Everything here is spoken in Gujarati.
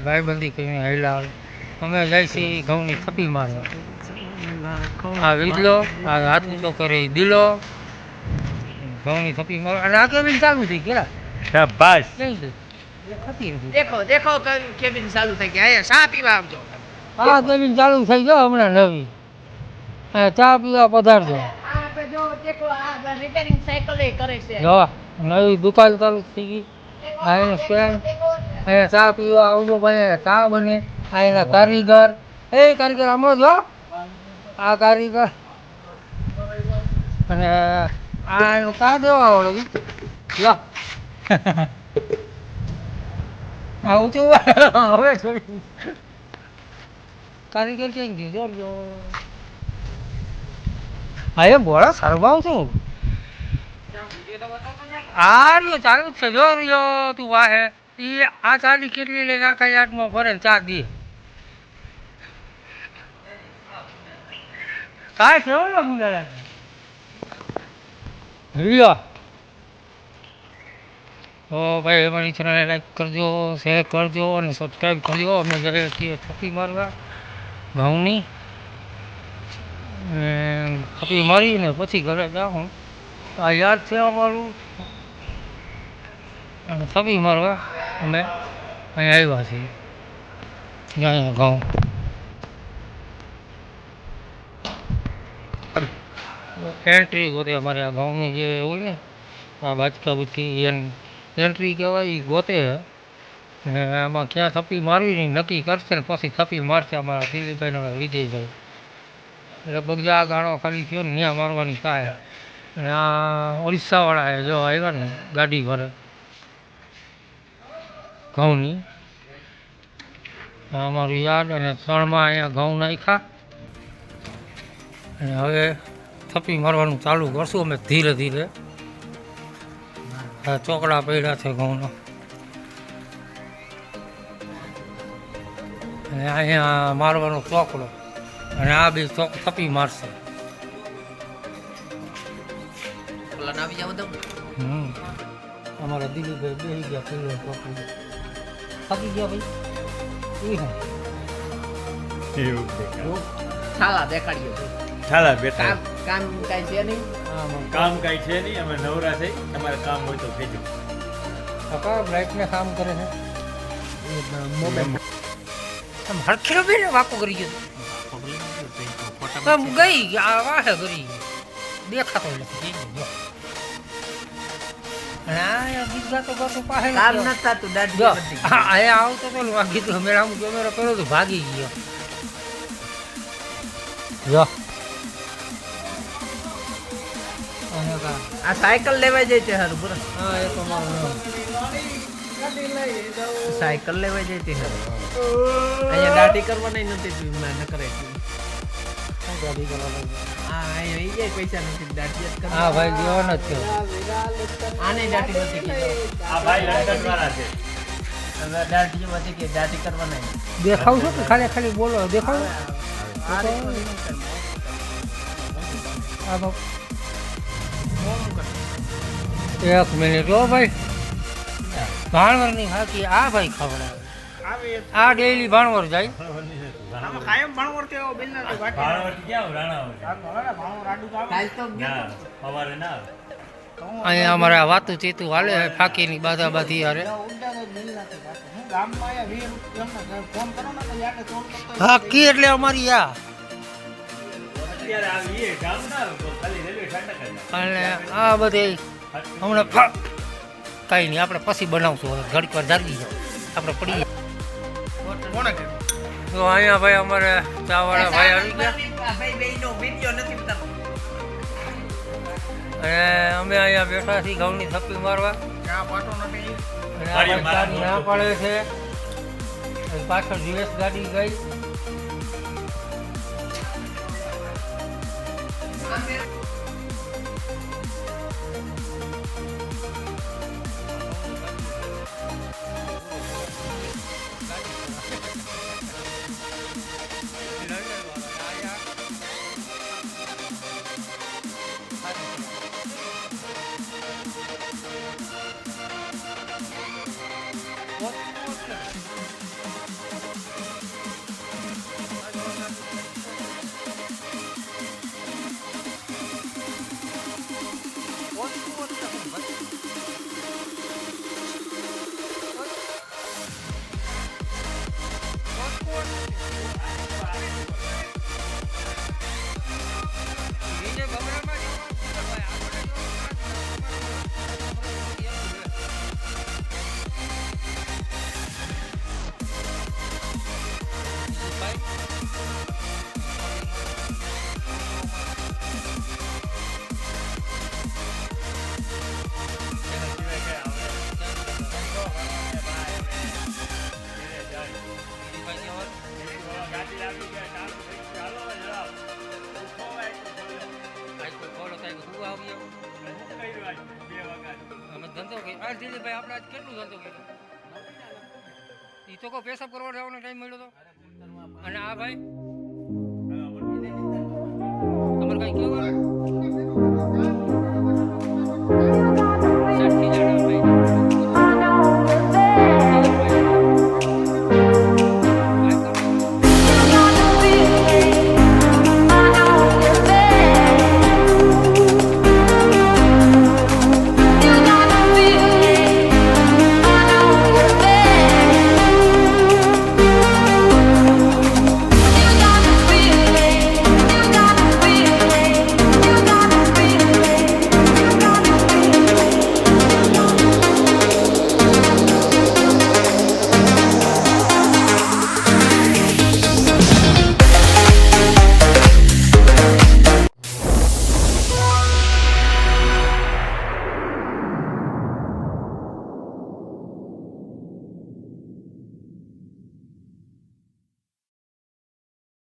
ભાઈબંધી કરીને હાલ્યા આવે અમે જાય છે ઘઉંની થપ્પી મારવા. આ વીજલો આ હાથ ઊંચો કરે દિલો ઘઉંની થપ્પી મારવા અને આ કેબિન ચાલુ થઈ ગયા. શાબાશ. દેખો દેખો કેબિન ચાલુ થઈ ગઈ. અહીંયા ચા પીવા આવજો. આ કેબિન ચાલુ થઈ ગયો હમણાં નવી. અહીંયા ચા પીવા પધારજો. આપણે જો દેખો આ રિપેરિંગ સાયકલ એ કરે છે. જો નવી દુકાન ચાલુ થઈ ગઈ. આ એનો સ્ટેન્ડ અહીંયા ચા પીવા આવજો ભાઈ. ચા બને આ એના કારીગર. એ કારીગર આમ જો આ કારીગર અને આ એનો ચા દેવા વાળો લો આ ઊંચું હવે છોડી કારીગર ક્યાં ગયું જો હા એમ બોલો સરભાવ છું આ રહ્યો ચાલુ જ છે જો રહ્યો તું વાહે એ આ ચાલી કેટલી લઈને આખા યાદમાં ફરે ને ચા દે કાંઈ કેવો મુંડા રિયો તો ભાઈ અમારી ચેનલને લાઈક કરજો, શેર કરજો અને સબસ્ક્રાઈબ કરજો. અમે જઈએ છીએ થપ્પી મારવા ઘઉંની થપ્પી મારીને પછી ઘરે જાઉં. આ યાદ છે અમારું અને થપ્પી મારવા અમે અહીંયા આવ્યા છીએ. અહીંયા ઘઉં એન્ટ્રી ગોતે અમારે આ ઘઉંની જે હોય ને આ બાજકા બુચકી એન્ટ્રી કહેવાય એ ગોતે ને આમાં ક્યાં થપ્પી મારવી નક્કી કરશે ને પછી થપ્પી મારશે અમારા દિલીપભાઈ વિજયભાઈ. લગભગ આ ગાણો ખાલી થયો ને ત્યાં મારવાની થાય. અને આ ઓરિસ્સાવાળા જો આવ્યા ને ગાડી ભરે ઘઉંની અમારું યાદ અને ત્રણમાં અહીંયા ઘઉં નાખ્યા અને હવે થપ્પી મારવાનું ચાલુ કરશું અમે ધીરે ધીરે. ચોકડા પડ્યા છે ઘઉંનો અને અહીંયા મારવાનો ચોકડો અને આ બી થપ્પી મારશે. અમારા દિલીપભાઈ બેસી ગયા પેલો ચોકડી થાકી ગયા ભાઈ છાલા દેખાડ્યો ચાલા બેટા કામ કાંઈ છે નહીં. કામ કાંઈ છે નહીં. અમે નવરા થઈ. તમારે કામ હોય તો કહેજો. કાકા બ્લાઇટને કામ કરે છે મોબાઈલ આમ હરખેલો બે ને વાકો કરી ગયો ગઈ આ વાહે કરી દેખાતો નથી અને આ ગીત ગાતો ગાતો પાસે કામ નથી થતું દાઢી બધી. અહીંયા આવતો તો ને આ ગીત મેળા કેમેરો કર્યો તો ભાગી ગયો. જો આ સાયકલ લેવા જાય છે હારું બરાબર. હા એ તો મારું સાયકલ લેવા જાય છે હારું. અહીંયા દાઢી કરવાની નથી ન કરે ગાડી કરવાનું હા અહીંયા ઈ જાય પૈસા નથી દાઢી જ કરે. હા ભાઈ દેવાનો જ છે. આને દાઢી નથી કીધું. આ ભાઈ લંડન વાળા છે. હવે દાઢી નથી કે દાઢી કરવાના દેખાવ છો કે ખાલી ખાલી બોલો દેખાવ એક મિનિટ હો ભાઈ ભાણવરની હાકી આ ભાઈ ખવડાવે આ ડેઈલી ભાણવર જાય કાયમ ભણવર કે બિલના ભાણવટી ક્યાં રાણા કાલ તો ના સવારે ના આવે. અહીંયા અમારે વાતું ચીતું હાલે ફાકીની બાધા બાધી હારે ફાકી એટલે અમારી આ અત્યારે આવી એ ગામ ના ખાલી રેલવે ફાટક જ. અને આ બધી હમણાં કાંઈ નહીં આપણે પછી બનાવશું હવે ઘડીક વાર જાગી જાય આપણે પડીએ. તો અહીંયા ભાઈ અમારે ચાવાળા ભાઈ આવી ગયા ભાઈ બેયનો વિડિયો નથી ઉતારતો. અને અમે અહીંયા બેઠા છીએ ઘઉંની થપ્પી મારવા અને આ ભાઈ ચાની ના પાડે છે. પાછળ જીએસ ગાડી ગઈ દિલીપભાઈ આપણે આજ કેટલું ચાલતું કીધું એ તો કહો પેશાબ કરવા જવાનો ટાઈમ મળ્યો તો અને આ ભાઈ તમારે કાંઈ કહેવાનું